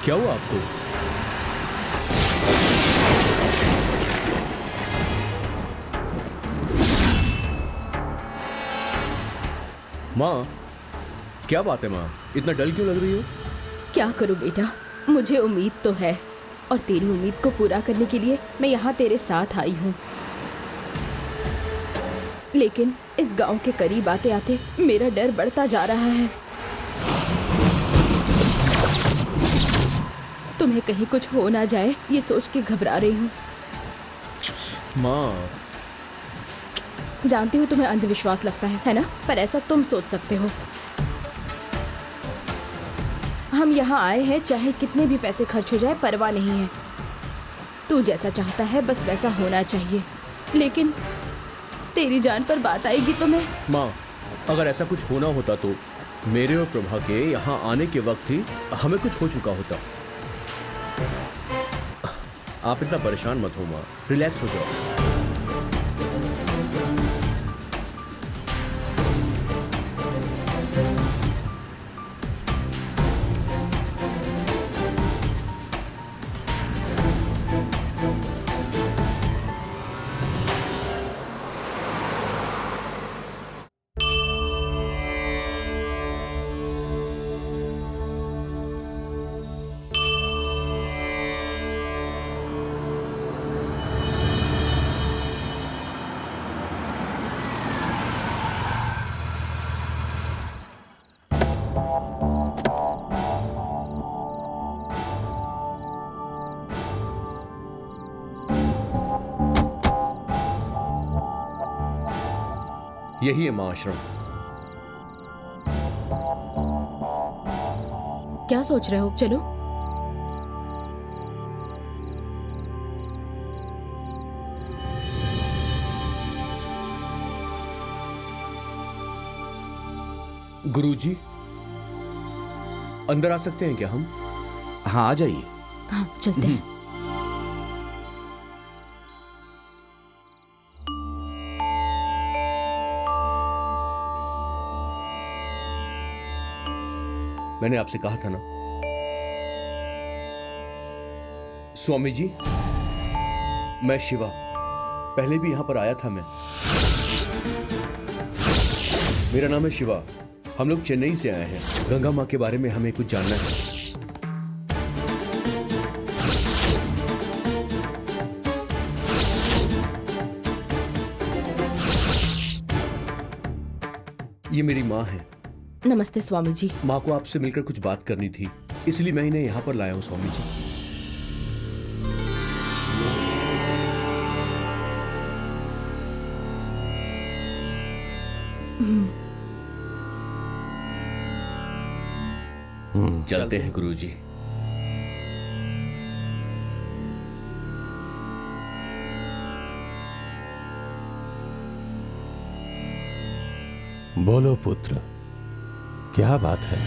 क्या हुआ आपको? माँ, क्या बात है माँ? इतना डल क्यों लग रही हो? क्या करूं बेटा, मुझे उम्मीद तो है और तेरी उम्मीद को पूरा करने के लिए मैं यहाँ तेरे साथ आई हूँ। लेकिन इस गांव के करीब आते आते मेरा डर बढ़ता जा रहा है। तुम्हें कहीं कुछ हो ना जाए ये सोच के घबरा रही हूँ। माँ, जानती हूँ तुम्हें अंधविश्वास लगता है ना? पर ऐसा तुम सोच सकते हो। हम यहाँ आए हैं, चाहे कितने भी पैसे खर्च हो जाए परवाह नहीं है। तू जैसा चाहता है बस वैसा होना चाहिए। लेकिन तेरी जान पर बात आएगी तो मैं... माँ, अगर ऐसा कुछ होना होता तो मेरे और प्रभा के यहाँ आने के वक्त ही हमें कुछ हो चुका होता। आप इतना परेशान मत हो माँ, रिलैक्स हो जाओ। यही है माँ आश्रम। क्या सोच रहे हो? चलो। गुरुजी, अंदर आ सकते हैं क्या हम? हाँ, आ जाइए। हाँ, चलते हैं। मैंने आपसे कहा था ना स्वामी जी, मैं शिवा, पहले भी यहां पर आया था मैं। मेरा नाम है शिवा। हम लोग चेन्नई से आए हैं। गंगा माँ के बारे में हमें कुछ जानना है। ये मेरी माँ है। नमस्ते स्वामी जी। माँ को आपसे मिलकर कुछ बात करनी थी, इसलिए मैं इन्हें यहाँ पर लाया हूँ स्वामी जी। चलते हैं गुरुजी। बोलो पुत्र, क्या बात है?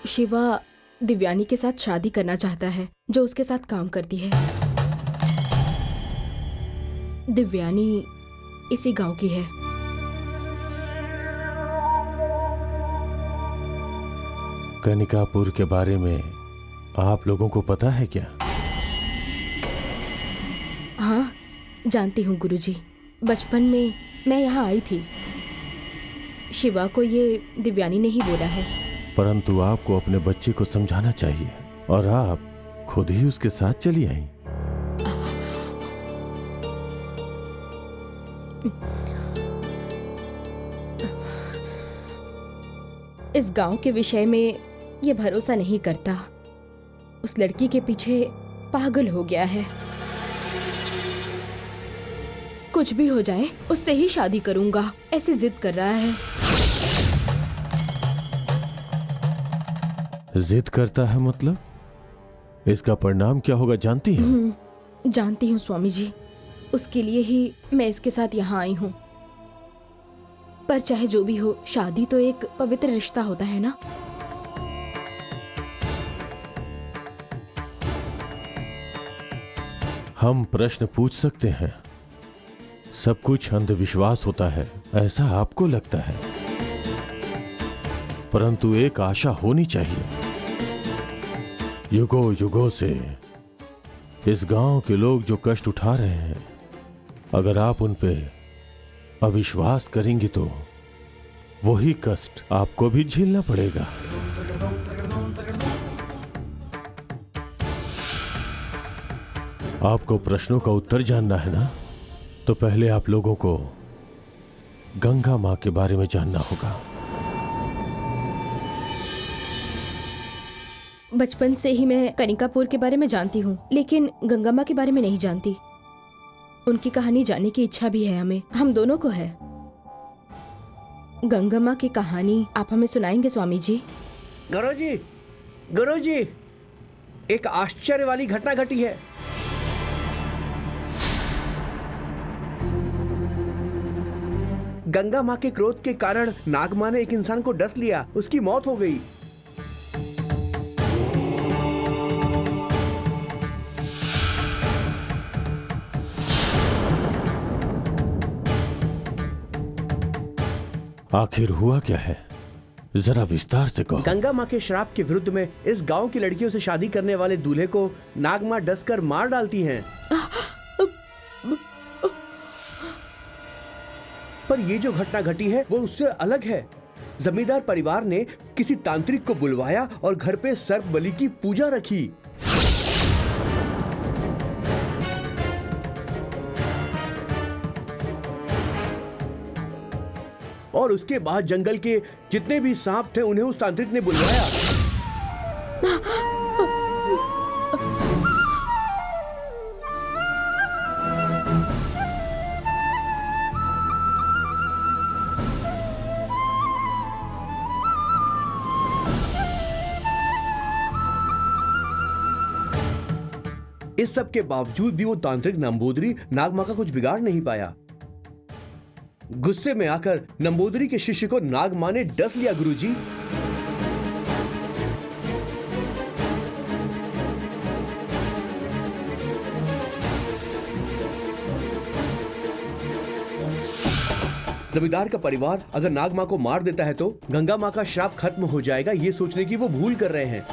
शिवा दिव्यानी के साथ शादी करना चाहता है, जो उसके साथ काम करती है। दिव्यानी इसी गांव की है। कनिकापुर के बारे में आप लोगों को पता है क्या? हाँ, जानती हूँ गुरुजी। बचपन में मैं यहाँ आई थी। शिवा को ये दिव्यानी ने ही बोला है। परंतु आपको अपने बच्चे को समझाना चाहिए और आप खुद ही उसके साथ चली आई। इस गांव के विषय में ये भरोसा नहीं करता। उस लड़की के पीछे पागल हो गया है। कुछ भी हो जाए उससे ही शादी करूंगा, ऐसी जिद कर रहा है। जिद करता है मतलब? इसका परिणाम क्या होगा जानती हैं? जानती हूँ स्वामी जी, उसके लिए ही मैं इसके साथ यहाँ आई हूँ। पर चाहे जो भी हो, शादी तो एक पवित्र रिश्ता होता है ना। हम प्रश्न पूछ सकते हैं। सब कुछ अंधविश्वास होता है ऐसा आपको लगता है, परंतु एक आशा होनी चाहिए। युगों युगों से इस गांव के लोग जो कष्ट उठा रहे हैं, अगर आप उन पे अविश्वास करेंगी तो वही कष्ट आपको भी झेलना पड़ेगा। आपको प्रश्नों का उत्तर जानना है ना, तो पहले आप लोगों को गंगा मां के बारे में जानना होगा। बचपन से ही मैं कनिकापुर के बारे में जानती हूँ, लेकिन गंगा माँ के बारे में नहीं जानती। उनकी कहानी जानने की इच्छा भी है हमें, हम दोनों को है। गंगा माँ की कहानी आप हमें सुनाएंगे स्वामी जी? गुरुजी, गुरुजी, एक आश्चर्य वाली घटना घटी है। गंगा माँ के क्रोध के कारण नागमाँ ने एक इंसान को डस लिया, उसकी मौत हो गई। आखिर हुआ क्या है, जरा विस्तार से कहो। गंगा माँ के श्राप के विरुद्ध में इस गांव की लड़कियों से शादी करने वाले दूल्हे को नागमाँ डसकर मार डालती हैं। पर ये जो घटना घटी है वो उससे अलग है। जमींदार परिवार ने किसी तांत्रिक को बुलवाया और घर पे सर्प बलि की पूजा रखी। और उसके बाद जंगल के जितने भी सांप थे उन्हें उस तांत्रिक ने बुलवाया। इस सब के बावजूद भी वो तांत्रिक नंबूदरी नागमाँ का कुछ बिगाड़ नहीं पाया। गुस्से में आकर नंबूदरी के शिष्य को नागमाँ ने डस लिया। गुरुजी, जमींदार का परिवार अगर नागमाँ को मार देता है तो गंगा माँ का श्राप खत्म हो जाएगा, ये सोचने की वो भूल कर रहे हैं।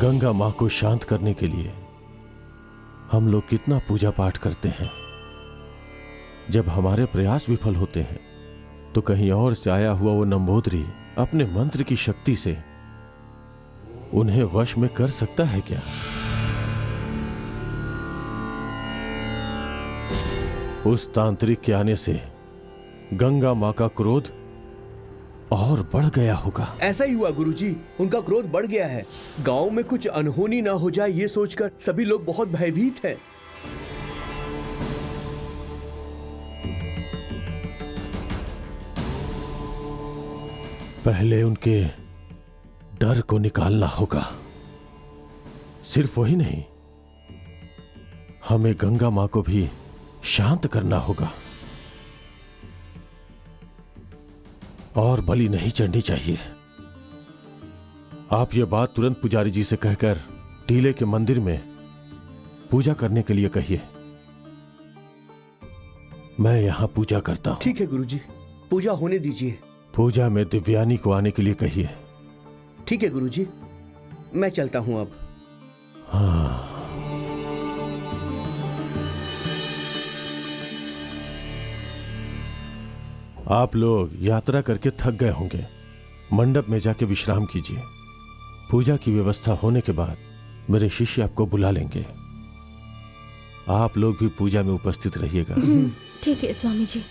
गंगा मां को शांत करने के लिए हम लोग कितना पूजा पाठ करते हैं। जब हमारे प्रयास विफल होते हैं तो कहीं और से आया हुआ वो नंबूदरी अपने मंत्र की शक्ति से उन्हें वश में कर सकता है क्या? उस तांत्रिक के आने से गंगा मां का क्रोध और बढ़ गया होगा। ऐसा ही हुआ गुरुजी, उनका क्रोध बढ़ गया है। गांव में कुछ अनहोनी ना हो जाए ये सोचकर सभी लोग बहुत भयभीत हैं। पहले उनके डर को निकालना होगा। सिर्फ वही नहीं, हमें गंगा मां को भी शांत करना होगा और बलि नहीं चढ़नी चाहिए। आप ये बात तुरंत पुजारी जी से कहकर टीले के मंदिर में पूजा करने के लिए कहिए। मैं यहां पूजा करता हूं। ठीक है गुरुजी, पूजा होने दीजिए। पूजा में दिव्यानी को आने के लिए कहिए। ठीक है गुरुजी, मैं चलता हूं अब। हाँ। आप लोग यात्रा करके थक गए होंगे, मंडप में जाके विश्राम कीजिए। पूजा की व्यवस्था होने के बाद मेरे शिष्य आपको बुला लेंगे। आप लोग भी पूजा में उपस्थित रहिएगा। ठीक है स्वामी जी।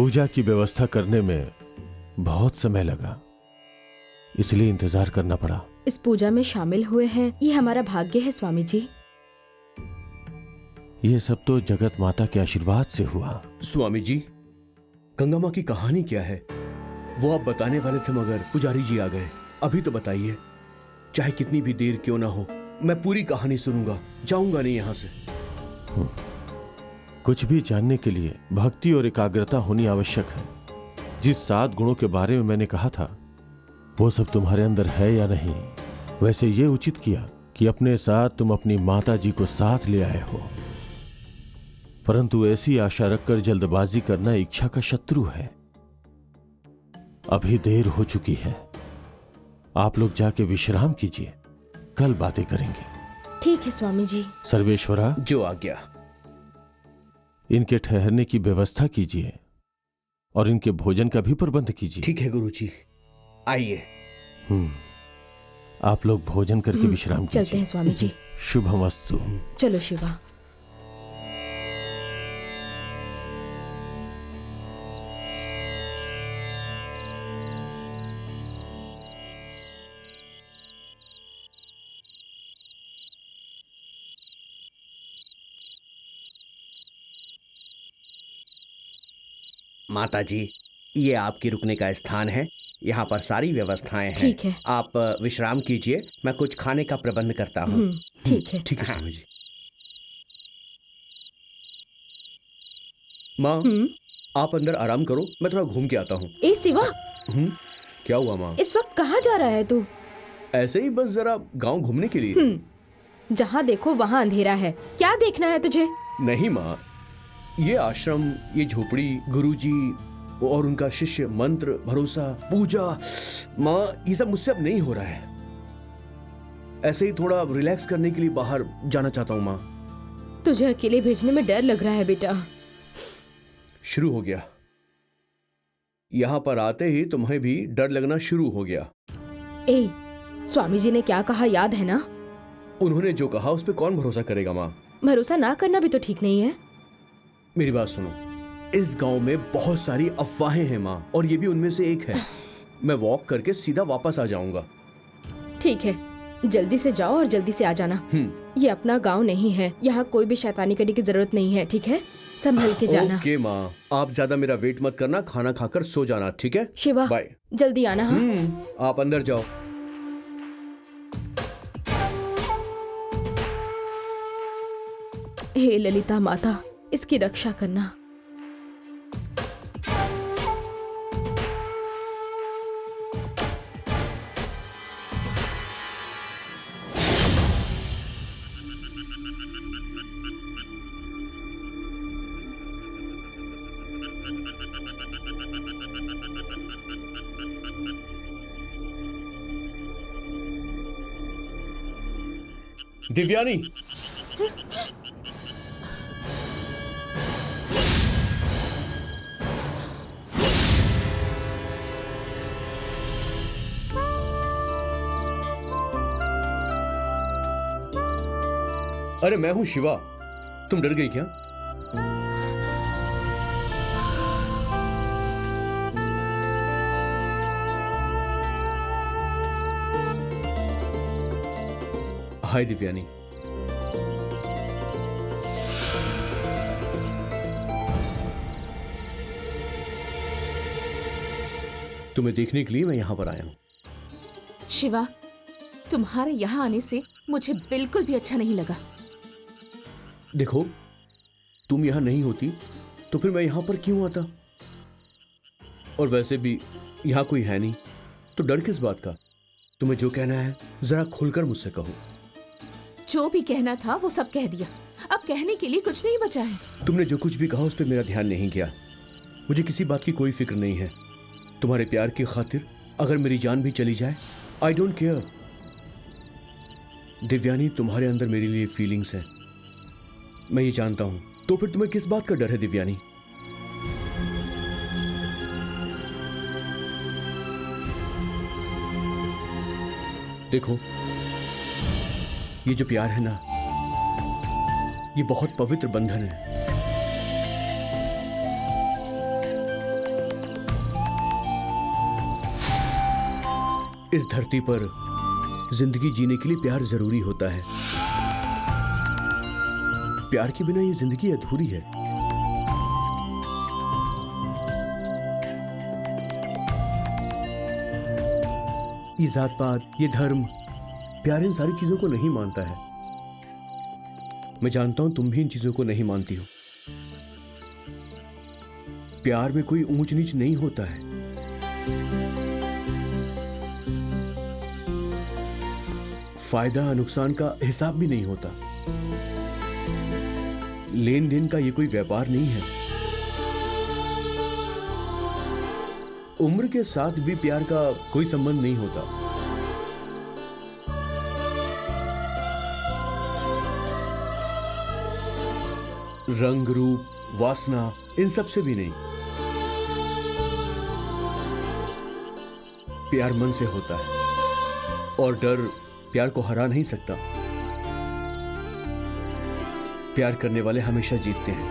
पूजा की व्यवस्था करने में बहुत समय लगा, इसलिए इंतजार करना पड़ा। इस पूजा में शामिल हुए हैं, ये हमारा भाग्य है स्वामी जी। ये सब तो जगत माता के आशीर्वाद से हुआ। स्वामी जी, गंगा माँ की कहानी क्या है? वो आप बताने वाले थे मगर पुजारी जी आ गए। अभी तो बताइए, चाहे कितनी भी देर क्यों ना हो, मैं पूरी कहानी सुनूंगा, जाऊंगा नहीं यहां से। कुछ भी जानने के लिए भक्ति और एकाग्रता होनी आवश्यक है। जिस 7 गुणों के बारे में मैंने कहा था वो सब तुम्हारे अंदर है या नहीं। वैसे ये उचित किया कि अपने साथ तुम अपनी माता जी को साथ ले आए हो, परंतु ऐसी आशा रखकर जल्दबाजी करना इच्छा का शत्रु है। अभी देर हो चुकी है, आप लोग जाके विश्राम कीजिए, कल बातें करेंगे। ठीक है स्वामी जी। सर्वेश्वरा, जो आ गया। इनके ठहरने की व्यवस्था कीजिए और इनके भोजन का भी प्रबंध कीजिए। ठीक है गुरुजी, आइए। आप लोग भोजन करके विश्राम कीजिए। चलते हैं स्वामी जी। शुभमस्तु। चलो शिवा। माता जी, ये आपके रुकने का स्थान है, यहाँ पर सारी व्यवस्थाएं हैं। ठीक है। आप विश्राम कीजिए, मैं कुछ खाने का प्रबंध करता हूँ। ठीक है। ठीक है स्वामी जी। माँ, आप अंदर आराम करो, मैं थोड़ा घूम के आता हूँ। ए शिवा, क्या हुआ माँ? इस वक्त कहाँ जा रहा है तू? ऐसे ही बस जरा गांव घूमने के लिए। जहाँ देखो वहाँ अंधेरा है, क्या देखना है तुझे? नहीं माँ, ये आश्रम, ये झोपड़ी, गुरुजी और उनका शिष्य, मंत्र, भरोसा, पूजा, माँ ये सब मुझसे अब नहीं हो रहा है। ऐसे ही थोड़ा रिलैक्स करने के लिए बाहर जाना चाहता हूँ माँ। तुझे अकेले भेजने में डर लग रहा है बेटा। शुरू हो गया, यहाँ पर आते ही तुम्हें भी डर लगना शुरू हो गया। ए, स्वामी जी ने क्या कहा याद है ना? उन्होंने जो कहा उस पर कौन भरोसा करेगा माँ? भरोसा ना करना भी तो ठीक नहीं है। मेरी बात सुनो, इस गांव में बहुत सारी अफवाहें हैं माँ, और ये भी उनमें से एक है। मैं वॉक करके सीधा वापस आ जाऊंगा। ठीक है, जल्दी से जाओ और जल्दी से आ जाना। ये अपना गांव नहीं है, यहाँ कोई भी शैतानी करने की जरूरत नहीं है, ठीक है? संभल के जाना। ओके माँ, आप ज्यादा मेरा वेट मत करना, खाना खाकर सो जाना, ठीक है? शिवा, बाय। जल्दी आना। हाँ? आप अंदर जाओ। हे ललिता माता, इसकी रक्षा करना। दिव्यानी, अरे मैं हूं शिवा, तुम डर गई क्या? हाय दिव्यानी। तुम्हें देखने के लिए मैं यहां पर आया हूं। शिवा, तुम्हारे यहाँ आने से मुझे बिल्कुल भी अच्छा नहीं लगा। देखो, तुम यहां नहीं होती तो फिर मैं यहां पर क्यों आता? और वैसे भी यहां कोई है नहीं, तो डर किस बात का? तुम्हें जो कहना है जरा खुलकर मुझसे कहो। जो भी कहना था वो सब कह दिया, अब कहने के लिए कुछ नहीं बचा है। तुमने जो कुछ भी कहा उस पर मेरा ध्यान नहीं गया। मुझे किसी बात की कोई फिक्र नहीं है। तुम्हारे प्यार की खातिर अगर मेरी जान भी चली जाए, आई डोंट केयर। दिव्यानी, तुम्हारे अंदर मेरे लिए फीलिंग्स हैं, मैं ये जानता हूं। तो फिर तुम्हें किस बात का डर है दिव्यानी? देखो, ये जो प्यार है ना, ये बहुत पवित्र बंधन है। इस धरती पर जिंदगी जीने के लिए प्यार जरूरी होता है। प्यार के बिना ये जिंदगी अधूरी है। ये जात पात, ये धर्म, प्यार इन सारी चीजों को नहीं मानता है। मैं जानता हूं तुम भी इन चीजों को नहीं मानती हो। प्यार में कोई ऊंच नीच नहीं होता है। फायदा नुकसान का हिसाब भी नहीं होता। लेन देन का ये कोई व्यापार नहीं है। उम्र के साथ भी प्यार का कोई संबंध नहीं होता। रंग, रूप, वासना, इन सब से भी नहीं। प्यार मन से होता है और डर प्यार को हरा नहीं सकता। प्यार करने वाले हमेशा जीतते हैं।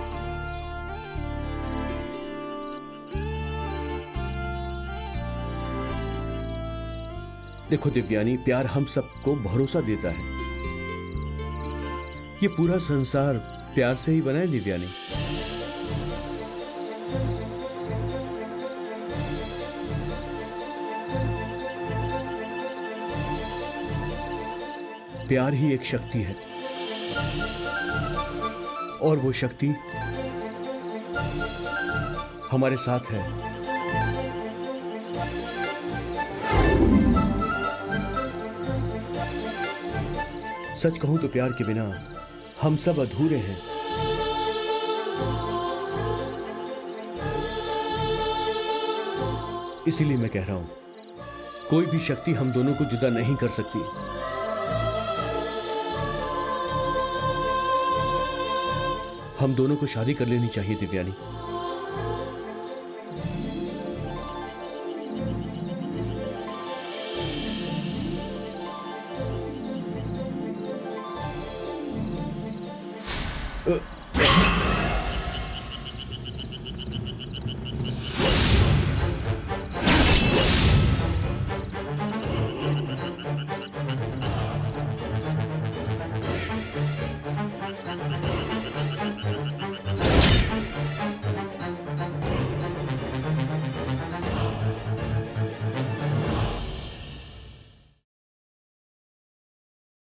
देखो दिव्यानी, प्यार हम सबको भरोसा देता है। ये पूरा संसार प्यार से ही बना है दिव्यानी। प्यार ही एक शक्ति है और वो शक्ति हमारे साथ है। सच कहूं तो प्यार के बिना हम सब अधूरे हैं। इसीलिए मैं कह रहा हूं, कोई भी शक्ति हम दोनों को जुदा नहीं कर सकती। हम दोनों को शादी कर लेनी चाहिए दिव्यानी।